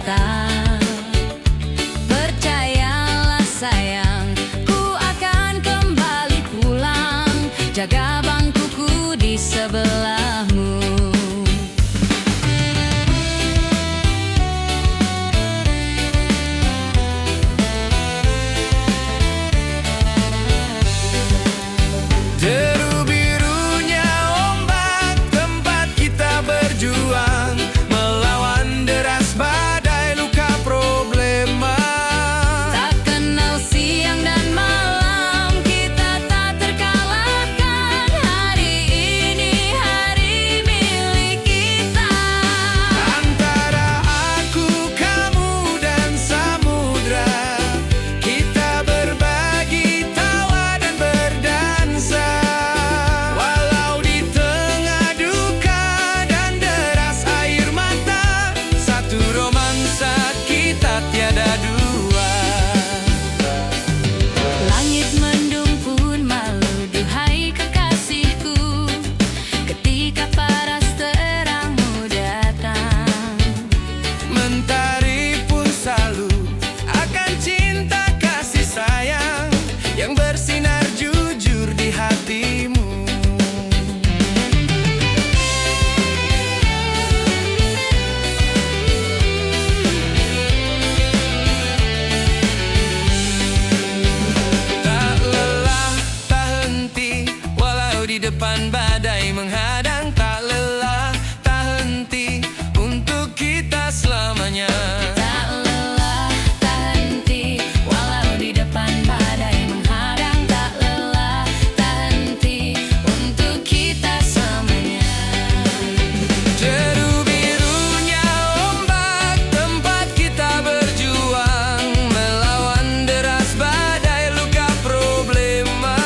kita. Percayalah sayang, ku akan kembali pulang, jaga bangkuku di sebelahmu. Deru birunya ombak tempat kita berjuang, melawan deras badai luka problema. Tak kenal siang dan malam, kita tak terkalahkan. Hari ini hari milik kita. Antara aku, kamu, dan samudra, kita berbagi tawa dan berdansa. Walau di tengah duka dan deras air mata, satu romansa kita tiada dua. Langit mendung pun malu, duhai kekasihku, ketika paras terangmu datang. Mentari pun salut akan cinta kasih sayang yang bersinar jujur di hatimu. Tak lelah, tak henti, walau di depan badai menghadang. Tak lelah, tak henti, untuk kita selamanya. Tak lelah, tak henti, walau di depan badai menghadang. Tak lelah, tak henti, untuk kita selamanya. Deru birunya ombak tempat kita berjuang, melawan deras badai luka problema.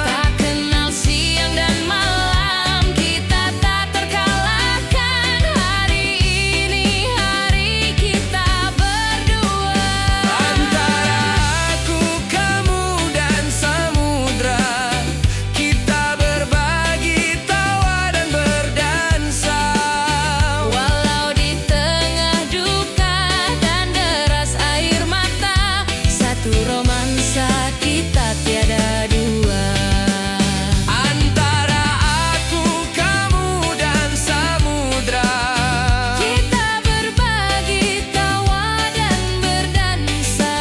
Tak kenal siang dan malam, kita tak terkalahkan. Hari ini hari kita berdua. Antara aku, kamu, dan samudra, kita berbagi tawa dan berdansa. Walau di tengah duka dan deras air mata, satu romansa kita tiada dua. Antara aku, kamu, dan samudra, Kita berbagi tawa dan berdansa.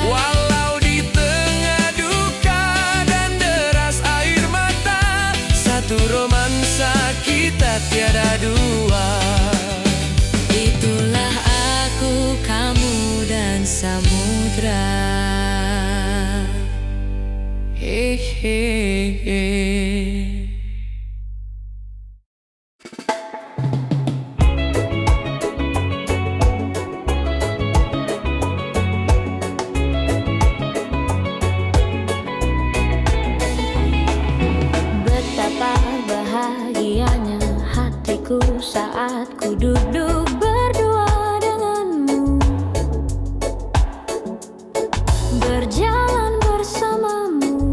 walau di tengah duka dan deras air mata, satu romansa kita tiada dua. Itulah aku, kamu, dan samudra. Hehehe. Betapa bahagianya hatiku saat ku duduk berdua denganmu, berjalan bersamamu.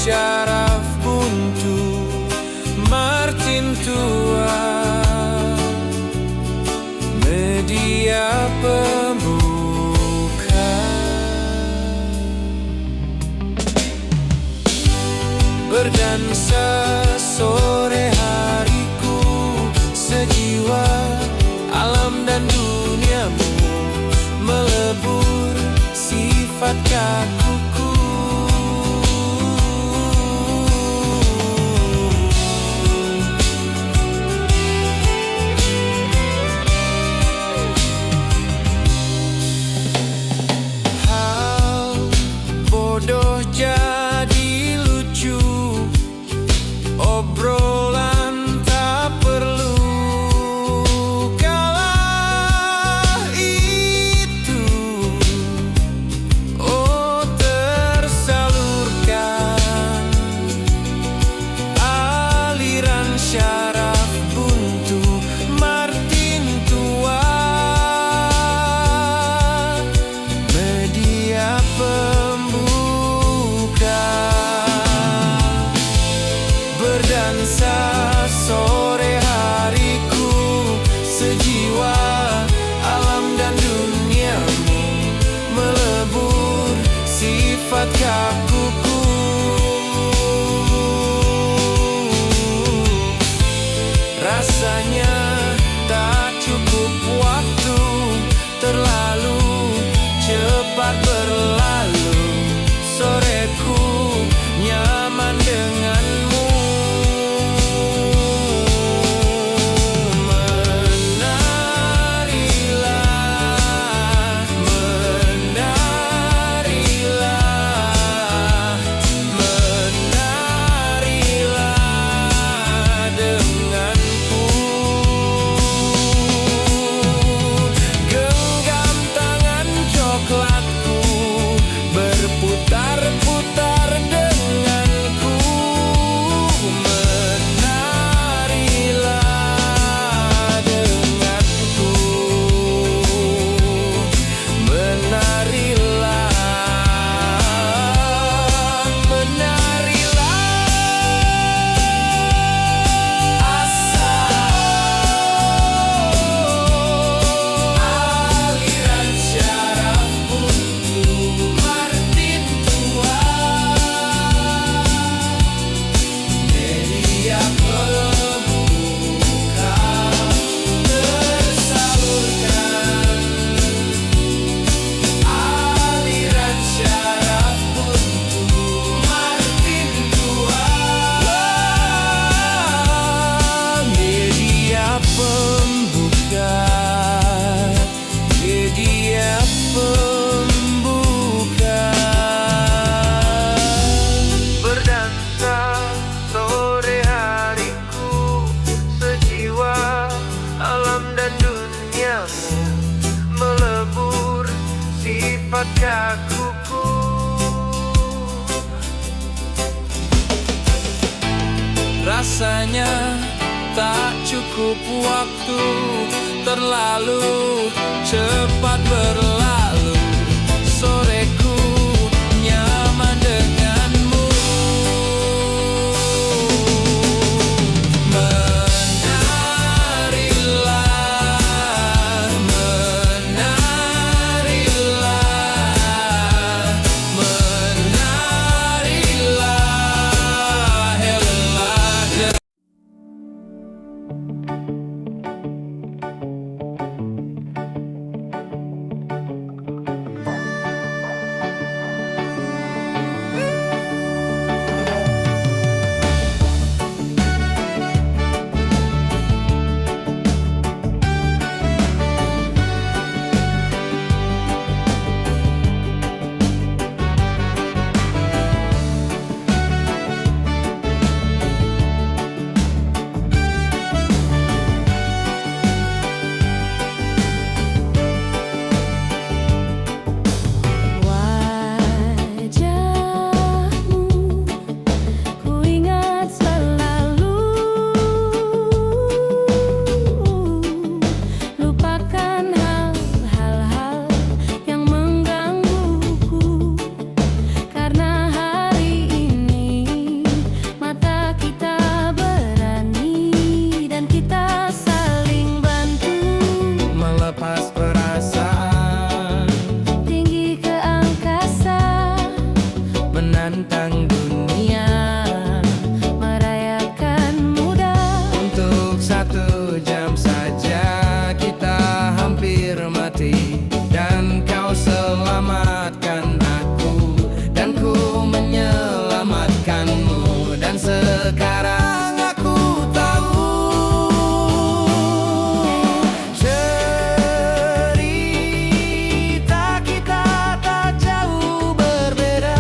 Syaraf Buntu Martin Tua Media Pembuka Berdansa sore hariku sejiwa alam dan duniamu melebur sifat kakuku. Hal bodoh jadi lucu, obrolan tak perlu, kalah itu oh tersalurkan aliran syaraf buntu Martin Tua media pembuka berdansa sore hariku sejiwa alam dan duniamu melebur sifat kakuku. Rasanya tak cukup waktu, terlalu cepat berlalu. Soreku nyaman denganmu. Menarilah, menarilah, menarilah denganku. Genggam tangan coklatku, berputar-putar denganku. Menarilah denganku. Menarilah, menarilah. Asa aliran syaraf buntu Martin Tua media pembuka tersalurkan aliran syaraf buntu Martin Tua media pembuka, media pembuka berdansa sore hariku sejiwa alam dan duniamu melebur sifat kakuku. Rasanya tak cukup waktu, terlalu cepat berlalu. Soreku nyaman denganmu. Menarilah, menarilah, menarilah, helah. dunia merayakan muda. Untuk 1 jam saja kita hampir mati, dan kau selamatkan aku, dan ku menyelamatkanmu. Dan sekarang aku tahu cerita kita tak jauh berbeda.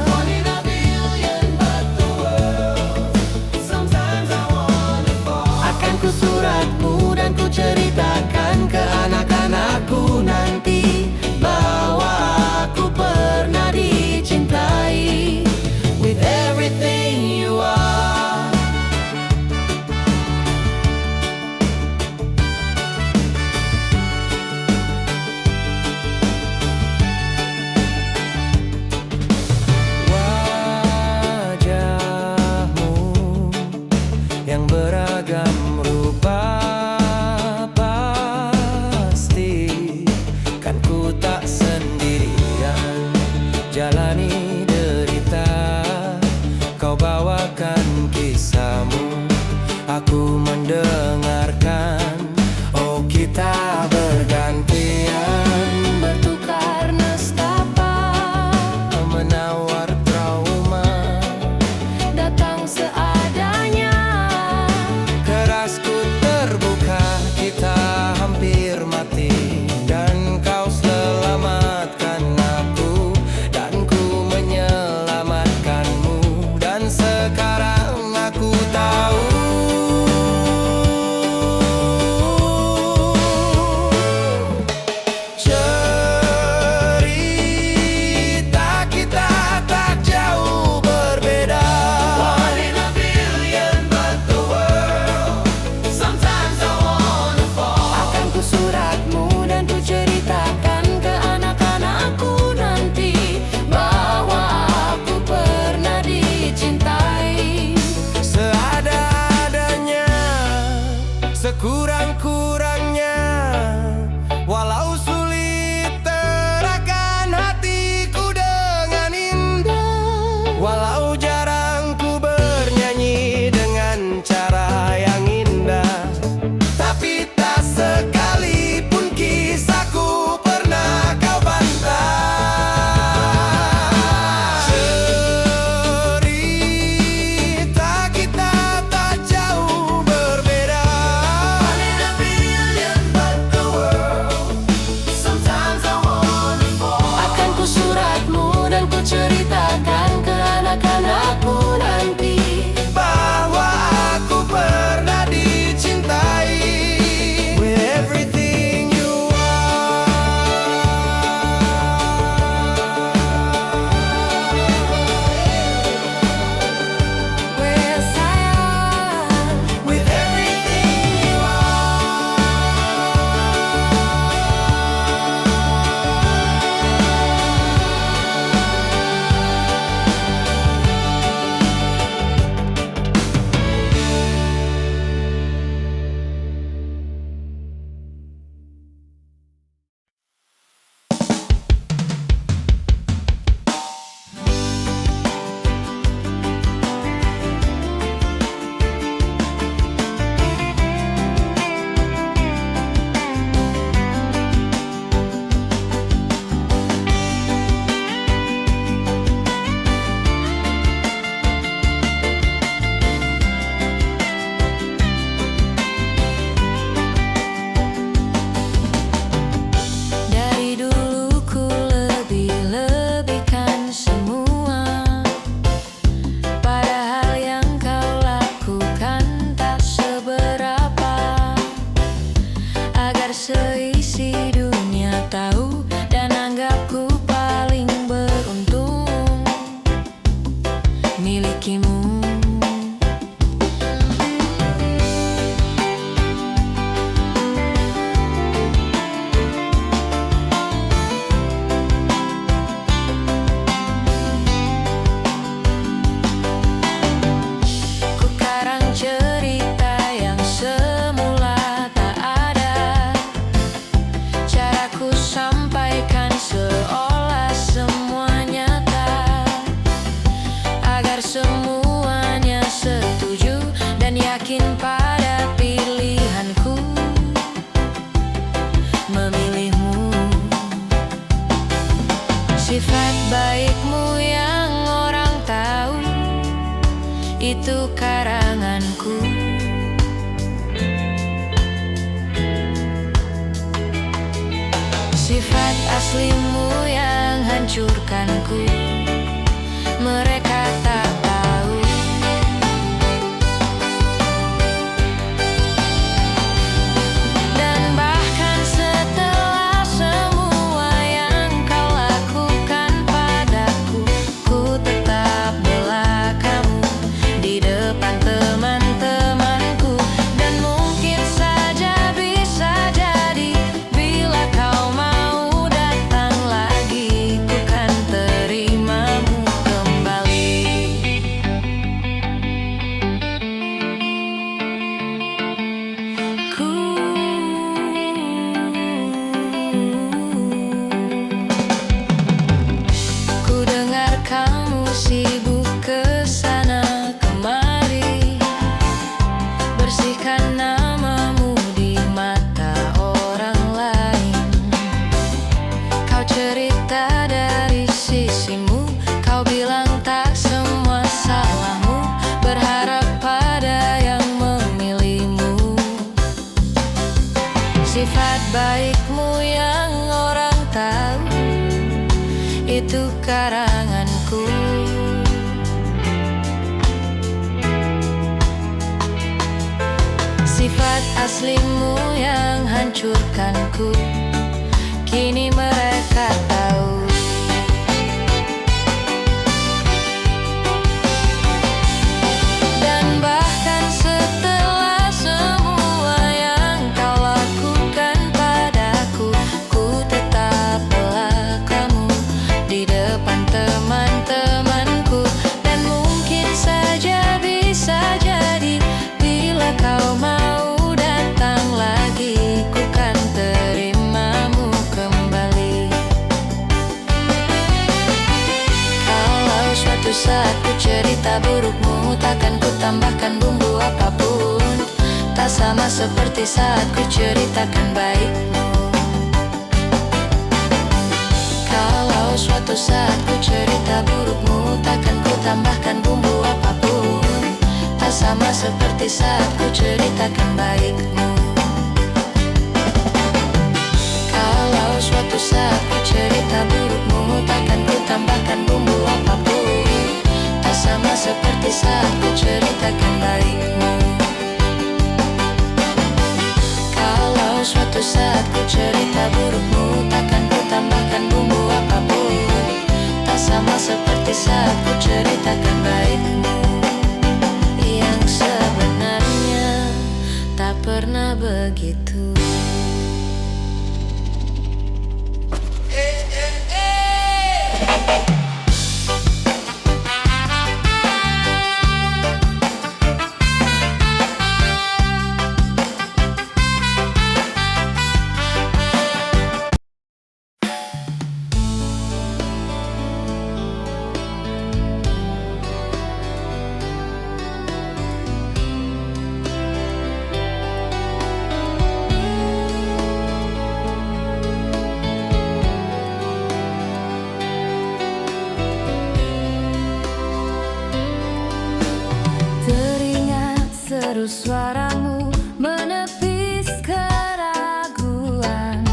One in a billion, but the world, sometimes I wanna fall. Akan ku suratmu dan ku ceritakan ke anak-anakku nanti bahwa aku pernah dicintai. With everything you are. Wajahmu yang beragam rupa, pasti kan ku tak sendirian jalani derita. Kau bawakan kisahmu, aku mendengarkan. Oh, kita bergantian, Bertukar nestapa, menawar trauma, datang seadanya. keras ku terbuka, kita hampir mati, dan kau selamatkan aku, dan ku menyelamatkanmu. Dan sekarang aku tahu cerita kita tak jauh berbeda. One in a billion, but the world, sometimes I wanna fall. Akan ku suratmu dan ku ceritakan ke anak-anakku nanti bahwa aku pernah dicintai. Seada-adanya, sekurang-kurangnya, walau sulit terahkan hatiku dengan indah, walau jarang ku bernyanyi dengan cara yang indah, tapi tak sekalipun kisahku pernah kau bantah. Cerita kita tak jauh berbeda. One in a billion, but the world, sometimes I wanna fall. Akan ku suratmu dan ku ceritakan ke anak-anakku nanti Bahwa aku pernah dicintai. With everything you Where sayang, with everything you dari dulu ku lebih-lebihkan semua, padahal yang kau lakukan tak seberapa. Agar seisi dunia tahu dan anggapku paling beruntung milikimu. Ku karang cerita yang semula tak ada, caraku sampaikan seolah semua nyata. Biar semuanya setuju dan yakin pada pilihanku memilihmu. Sifat baikmu yang orang tahu itu karanganku. Sifat aslimu yang hancurkanku, mereka tak tahu. Dan bahkan setelah semua yang kau lakukan padaku, ku tetap bela kamu di depan teman-temanku. Dan mungkin saja bisa jadi bila kau mau datang lagi, ku kan terimamu kembali. Ku dengar kamu sibuk kesana kemari, bersihkan namamu di mata orang lain. Kau cerita dari sisimu, kau bilang tak semua salahmu, berharap pada yang memilihmu. Sifat baikmu yang orang tahu itu karanganku. Sifat aslimu yang hancurkanku, kini mereka tahu. Dan bahkan setelah semua yang kau lakukan padaku, ku tetap bela kamu di depan teman-temanku. Dan mungkin saja bisa jadi bila kau mau datang lagi, ku kan terimamu kembali. Kalau suatu saat ku cerita burukmu, takkan ku tambahkan bumbu apapun. Tak sama seperti saat ku ceritakan baikmu. Kalau suatu saat ku cerita burukmu, takkan ku tambahkan bumbu apapun. Tak sama seperti saat ku ceritakan baikmu. Kalau suatu saat ku cerita burukmu, takkan ku tambahkan bumbu apapun. Tak sama seperti saat ku ceritakan baikmu. Kalau suatu saat ku cerita burukmu, takkan ku tambahkan bumbu apapun. Tak sama seperti saat ku ceritakan baikmu. Yang sebenarnya tak pernah begitu. Seru suaramu menepis keraguan,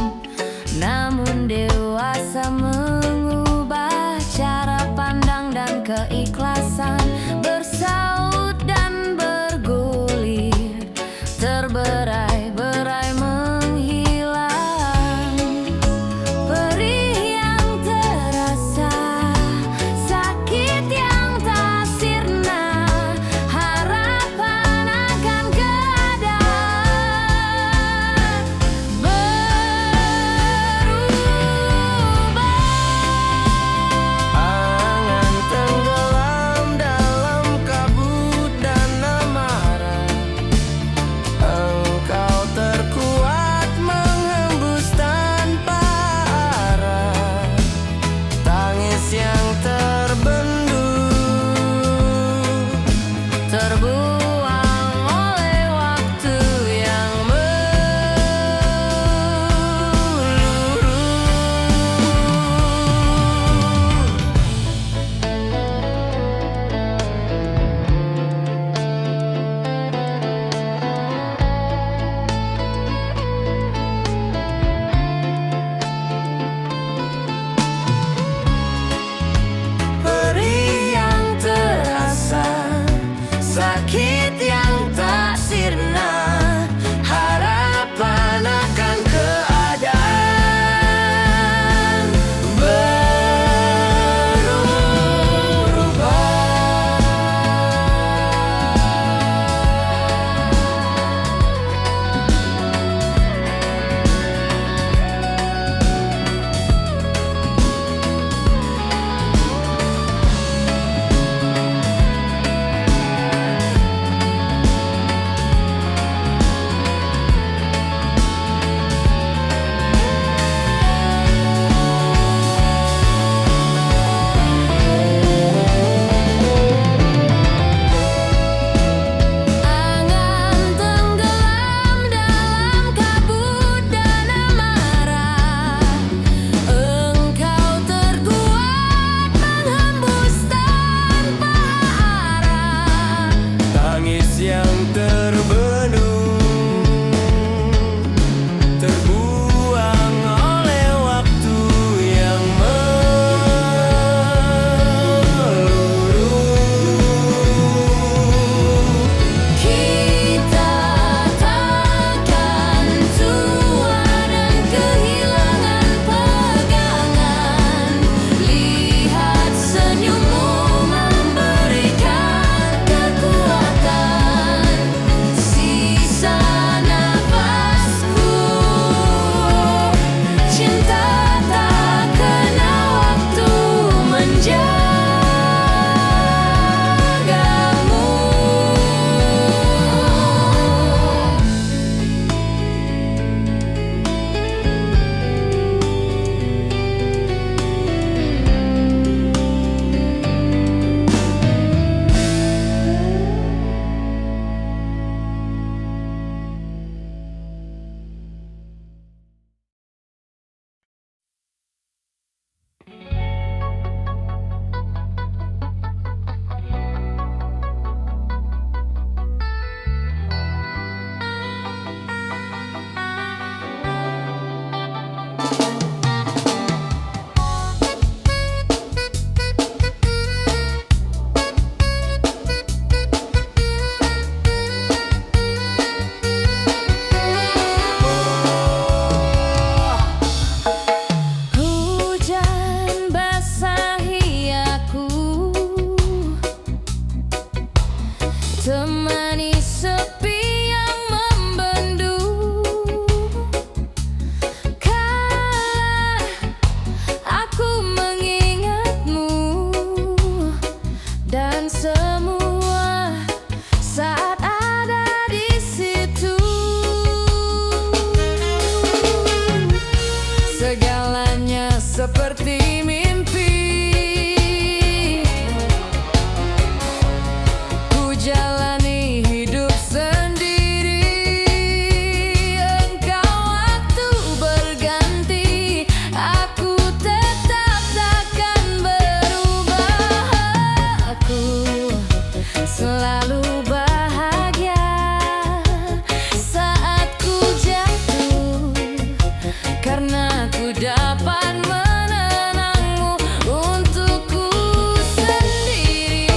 namun dewasa mengubah cara pandang dan keikhlasan. Bersaut dan bergulir, terberai-berai menghilang. Perih yang terasa, sakit yang tak sirna, harapan akan keadaan temani sepi yang membendung. Kala aku mengingatmu dan semua saat ada di situ, segalanya seperti mimpi. Ku jalani hidup sendiri, engkau waktu berganti, aku tetap takkan berubah. Aku selalu bahagia saat ku jatuh, karena ku dapat menenangmu untukku sendiri.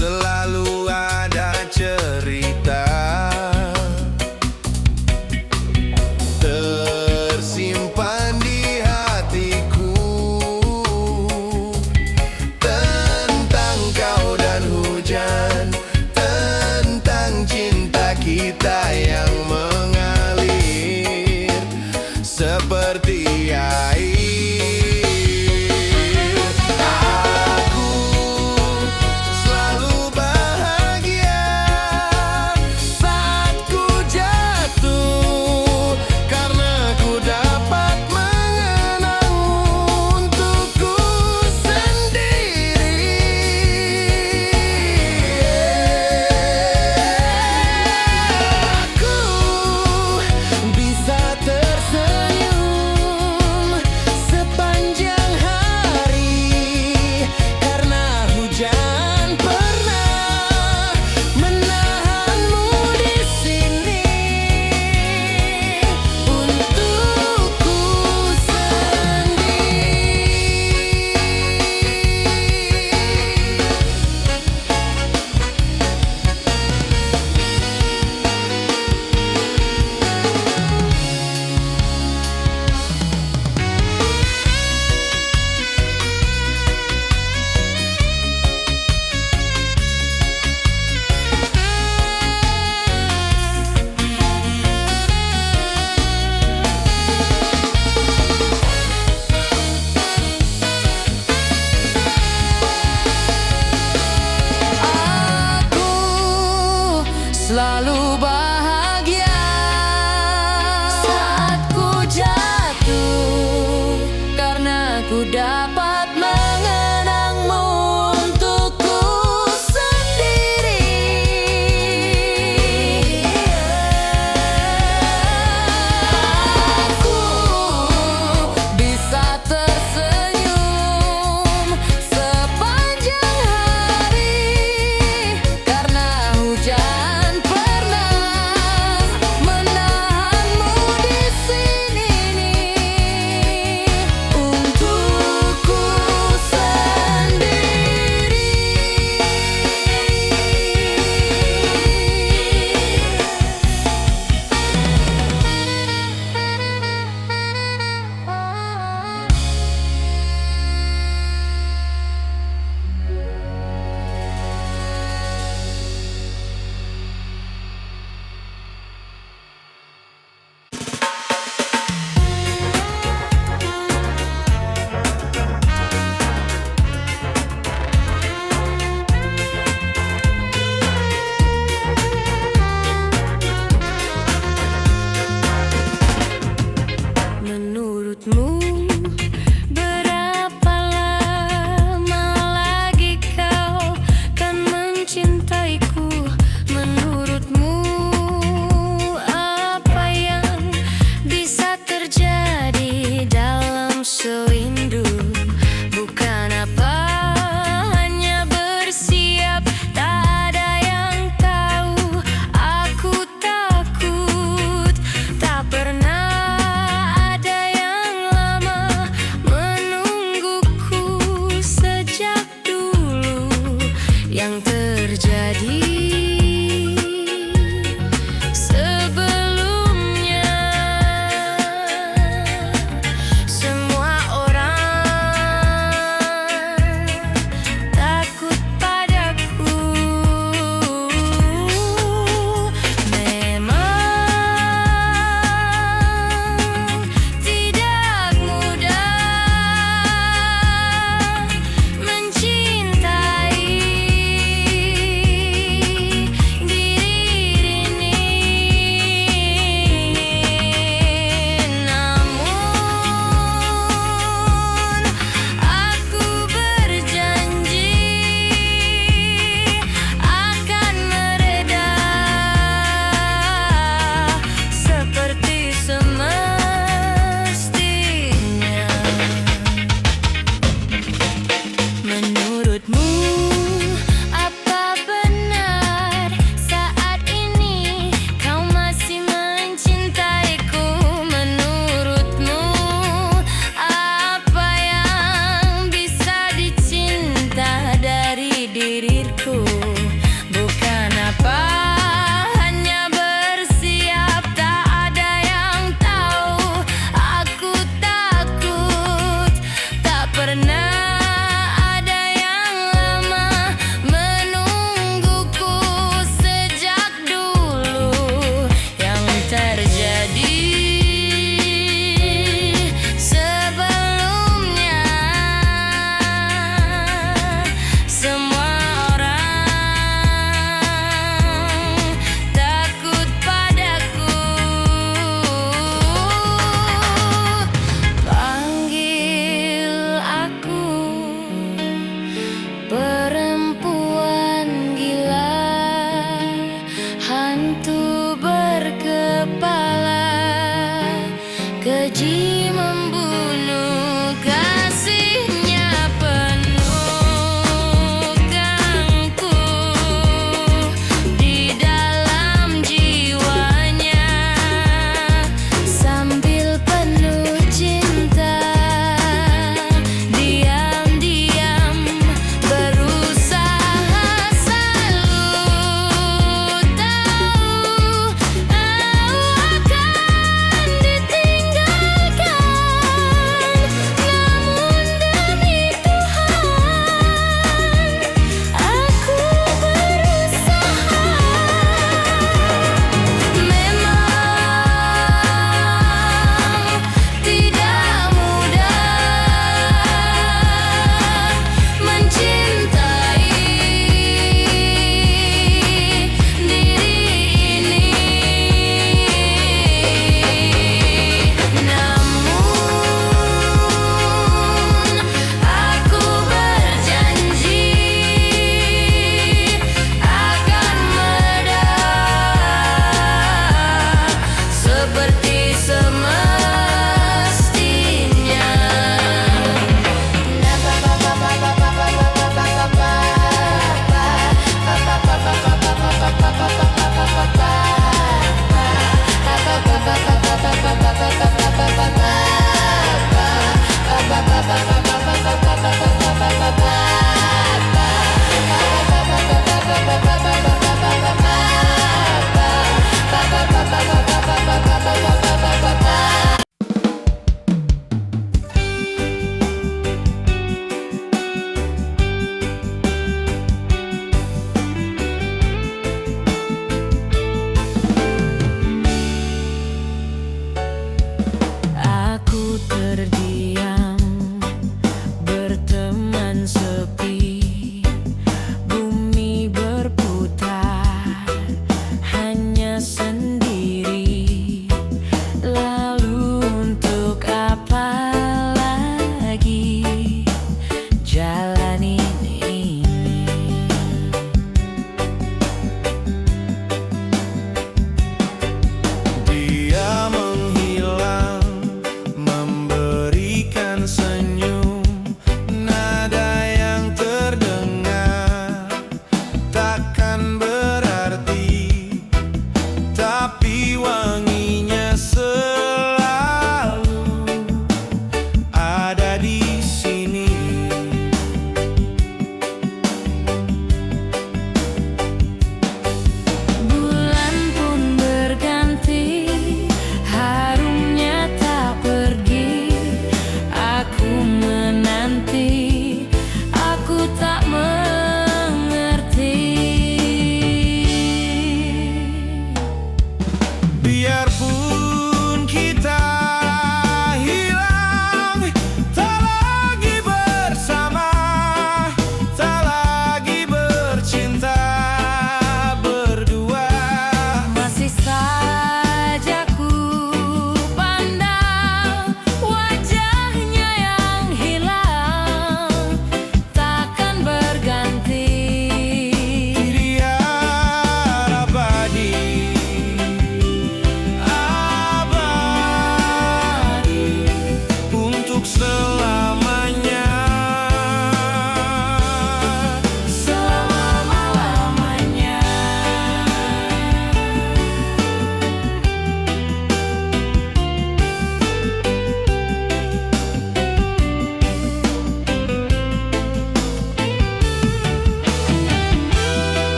Selalu ada cerita tersimpan di hatiku tentang kau dan hujan, tentang cinta kita yang mengalir seperti air. Aku selalu bahagia saat ku jatuh, karena ku dapat mengenangmu untukku sendiri. Aku bisa tersenyum sepanjang hari, karena hujan pernah menahanmu di sini untukku sendiri. Aku selalu bahagia saat ku jatuh, karena ku dapat mengenangmu untukku sendiri. Aku bisa tersenyum sepanjang hari, karena hujan pernah menahanmu di sini untukku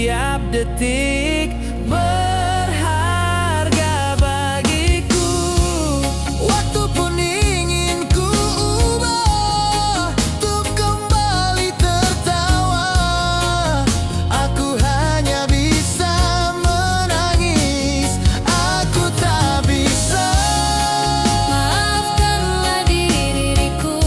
setiap detik berharga bagiku. Waktu pun ingin ku ubah untuk kembali tertawa. Aku hanya bisa menangis, aku tak bisa. Maafkanlah diriku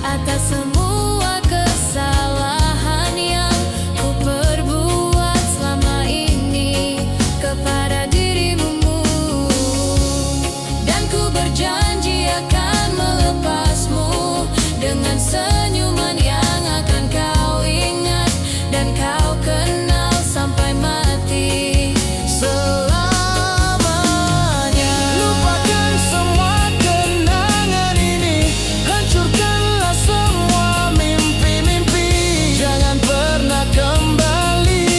atas semua kesalahan yang ku perbuat selama ini kepada dirimu. Dan ku berjanji akan melepasmu dengan senyuman yang akan kau ingat dan kau kenal sampai mati. Selamanya lupakan semua kenangan ini, hancurkanlah semua mimpi-mimpi. Jangan pernah kembali,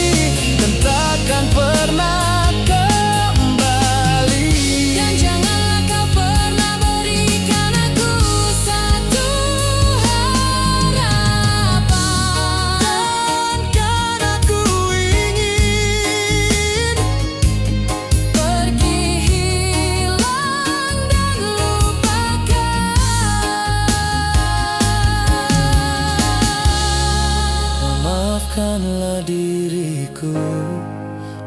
dan takkan pernah kembali. Dan janganlah kau pernah berikan aku satu harapan. Dan kan aku ingin Pergi hilang dan lupakan. memaafkanlah diriku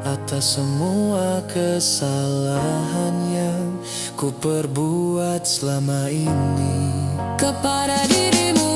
atas semua kesalahan yang ku perbuat selama ini. Kepada dirimu